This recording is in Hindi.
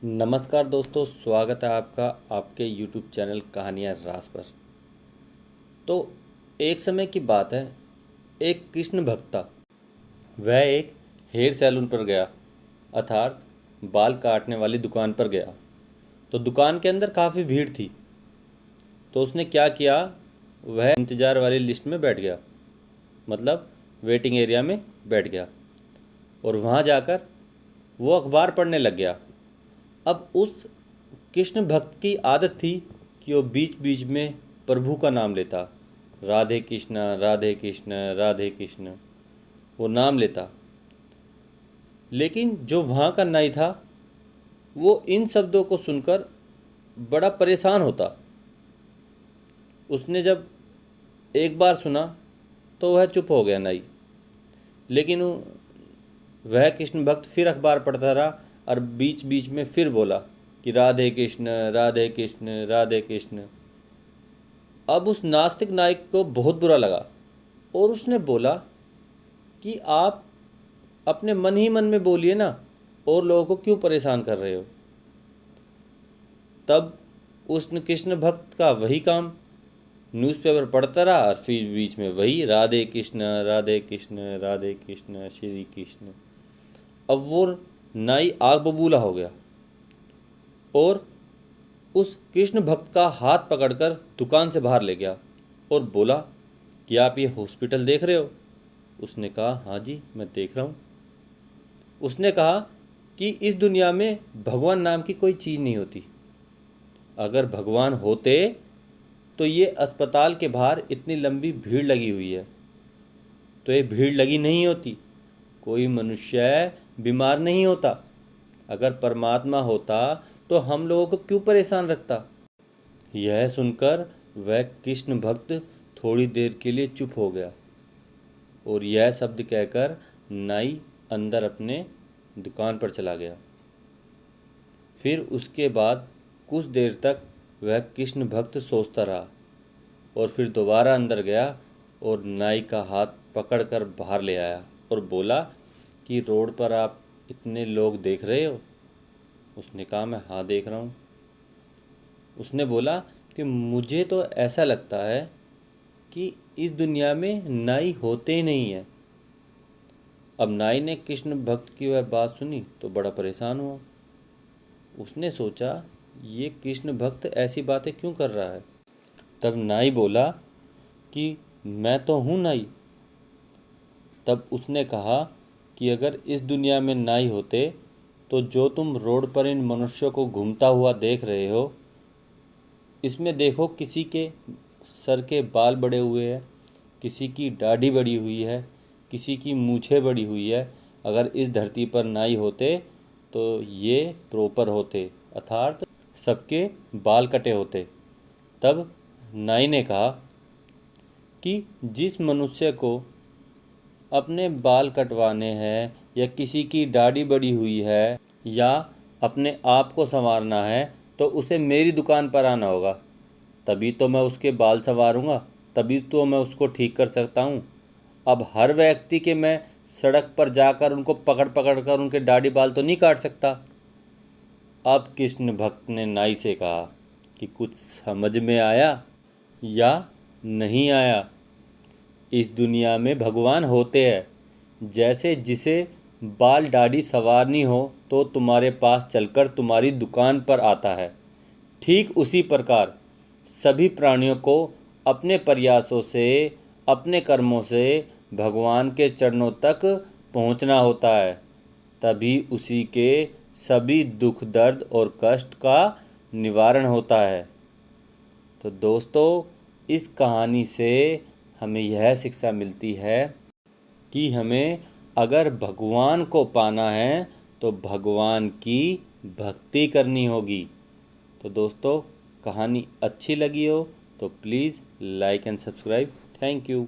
नमस्कार दोस्तों, स्वागत है आपका आपके YouTube चैनल कहानियाँ रास पर। तो एक समय की बात है, एक कृष्ण भक्त था। वह एक हेयर सैलून पर गया, अर्थात बाल काटने वाली दुकान पर गया। तो दुकान के अंदर काफ़ी भीड़ थी। तो उसने क्या किया, वह इंतज़ार वाली लिस्ट में बैठ गया, मतलब वेटिंग एरिया में बैठ गया। और वहाँ जाकर वो अखबार पढ़ने लग गया। अब उस कृष्ण भक्त की आदत थी कि वो बीच बीच में प्रभु का नाम लेता, राधे कृष्ण राधे कृष्ण राधे कृष्ण, वो नाम लेता। लेकिन जो वहाँ का नाई था, वो इन शब्दों को सुनकर बड़ा परेशान होता। उसने जब एक बार सुना तो वह चुप हो गया नाई। लेकिन वह कृष्ण भक्त फिर अखबार पढ़ता रहा और बीच बीच में फिर बोला कि राधे कृष्ण राधे कृष्ण राधे कृष्ण। अब उस नास्तिक नायक को बहुत बुरा लगा और उसने बोला कि आप अपने मन ही मन में बोलिए ना, और लोगों को क्यों परेशान कर रहे हो। तब उस कृष्ण भक्त का वही काम, न्यूज़पेपर पढ़ता रहा और फिर बीच में वही राधे कृष्ण राधे कृष्ण राधे कृष्ण श्री कृष्ण। अब वो नाई आग बबूला हो गया और उस कृष्ण भक्त का हाथ पकड़कर दुकान से बाहर ले गया और बोला कि आप ये हॉस्पिटल देख रहे हो। उसने कहा, हाँ जी मैं देख रहा हूँ। उसने कहा कि इस दुनिया में भगवान नाम की कोई चीज़ नहीं होती। अगर भगवान होते तो ये अस्पताल के बाहर इतनी लंबी भीड़ लगी हुई है, तो ये भीड़ लगी नहीं होती। कोई मनुष्य बीमार नहीं होता। अगर परमात्मा होता तो हम लोगों को क्यों परेशान रखता। यह सुनकर वह कृष्ण भक्त थोड़ी देर के लिए चुप हो गया और यह शब्द कहकर नाई अंदर अपने दुकान पर चला गया। फिर उसके बाद कुछ देर तक वह कृष्ण भक्त सोचता रहा और फिर दोबारा अंदर गया और नाई का हाथ पकड़कर बाहर ले आया और बोला कि रोड पर आप इतने लोग देख रहे हो। उसने कहा, मैं हाँ देख रहा हूँ। उसने बोला कि मुझे तो ऐसा लगता है कि इस दुनिया में नाई होते ही नहीं है। अब नाई ने कृष्ण भक्त की वह बात सुनी तो बड़ा परेशान हुआ। उसने सोचा, ये कृष्ण भक्त ऐसी बातें क्यों कर रहा है। तब नाई बोला कि मैं तो हूँ नाई। तब उसने कहा कि अगर इस दुनिया में नाई होते तो जो तुम रोड पर इन मनुष्यों को घूमता हुआ देख रहे हो, इसमें देखो किसी के सर के बाल बड़े हुए हैं, किसी की दाढ़ी बड़ी हुई है, किसी की मूछें बड़ी हुई है। अगर इस धरती पर नाई होते तो ये प्रॉपर होते, अर्थात सबके बाल कटे होते। तब नाई ने कहा कि जिस मनुष्य को अपने बाल कटवाने हैं या किसी की दाढ़ी बड़ी हुई है या अपने आप को संवारना है तो उसे मेरी दुकान पर आना होगा, तभी तो मैं उसके बाल संवारूंगा, तभी तो मैं उसको ठीक कर सकता हूँ। अब हर व्यक्ति के मैं सड़क पर जाकर उनको पकड़ पकड़ कर उनके दाढ़ी बाल तो नहीं काट सकता। अब कृष्ण भक्त ने नाई से कहा कि कुछ समझ में आया या नहीं आया। इस दुनिया में भगवान होते हैं। जैसे जिसे बाल दाढ़ी संवारनी हो तो तुम्हारे पास चलकर तुम्हारी दुकान पर आता है, ठीक उसी प्रकार सभी प्राणियों को अपने प्रयासों से, अपने कर्मों से भगवान के चरणों तक पहुंचना होता है, तभी उसी के सभी दुख दर्द और कष्ट का निवारण होता है। तो दोस्तों, इस कहानी से हमें यह शिक्षा मिलती है कि हमें अगर भगवान को पाना है तो भगवान की भक्ति करनी होगी। तो दोस्तों, कहानी अच्छी लगी हो तो please like and subscribe. Thank you.